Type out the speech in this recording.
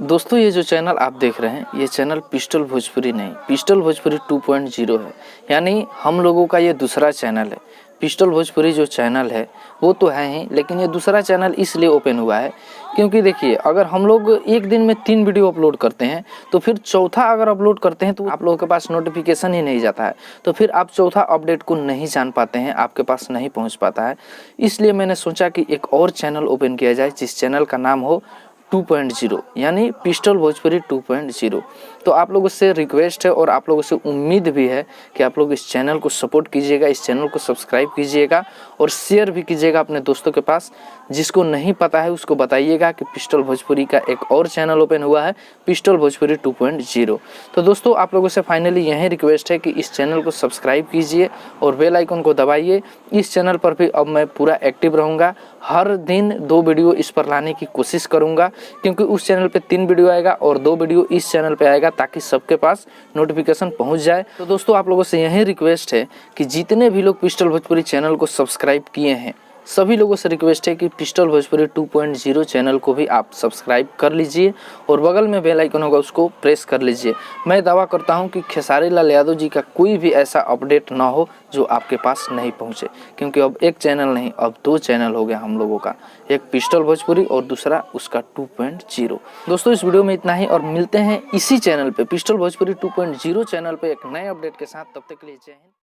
दोस्तों ये जो चैनल आप देख रहे हैं ये चैनल पिस्टल भोजपुरी नहीं, पिस्टल भोजपुरी 2.0 है। यानी हम लोगों का ये दूसरा चैनल है। पिस्टल भोजपुरी जो चैनल है वो तो है ही, लेकिन ये दूसरा चैनल इसलिए ओपन हुआ है क्योंकि देखिए, अगर हम लोग एक दिन में 3 वीडियो अपलोड करते हैं तो फिर चौथा अगर अपलोड करते हैं तो आप लोगों के पास नोटिफिकेशन ही नहीं जाता है, तो फिर आप चौथा अपडेट को नहीं जान पाते हैं, आपके पास नहीं पहुँच पाता है। इसलिए मैंने सोचा कि एक और चैनल ओपन किया जाए जिस चैनल का नाम हो 2.0 यानी पिस्टल भोजपुरी 2.0। तो आप लोगों से रिक्वेस्ट है और आप लोगों से उम्मीद भी है कि आप लोग इस चैनल को सपोर्ट कीजिएगा, इस चैनल को सब्सक्राइब कीजिएगा और शेयर भी कीजिएगा अपने दोस्तों के पास। जिसको नहीं पता है उसको बताइएगा कि पिस्टल भोजपुरी का एक और चैनल ओपन हुआ है, पिस्टल भोजपुरी 2.0। तो दोस्तों आप लोगों से फाइनली यही रिक्वेस्ट है कि इस चैनल को सब्सक्राइब कीजिए और बेल आइकन को दबाइए। इस चैनल पर भी अब मैं पूरा एक्टिव रहूँगा, हर दिन 2 वीडियो इस पर लाने की कोशिश करूँगा, क्योंकि उस चैनल पे 3 वीडियो आएगा और 2 वीडियो इस चैनल पे आएगा ताकि सबके पास नोटिफिकेशन पहुंच जाए। तो दोस्तों आप लोगों से यही रिक्वेस्ट है कि जितने भी लोग पिस्टल भोजपुरी चैनल को सब्सक्राइब किए हैं सभी लोगों से रिक्वेस्ट है कि पिस्टल भोजपुरी 2.0 चैनल को भी आप सब्सक्राइब कर लीजिए और बगल में बेल आइकन होगा उसको प्रेस कर लीजिए। मैं दावा करता हूं कि खेसारी लाल यादव जी का कोई भी ऐसा अपडेट ना हो जो आपके पास नहीं पहुंचे, क्योंकि अब एक चैनल नहीं अब 2 चैनल हो गया हम लोगों का, एक पिस्टल भोजपुरी और दूसरा उसका 2.0। दोस्तों इस वीडियो में इतना ही और मिलते हैं इसी चैनल पे पिस्टल भोजपुरी 2.0 चैनल पे एक नए अपडेट के साथ। तब तक के लिए जय हिंद।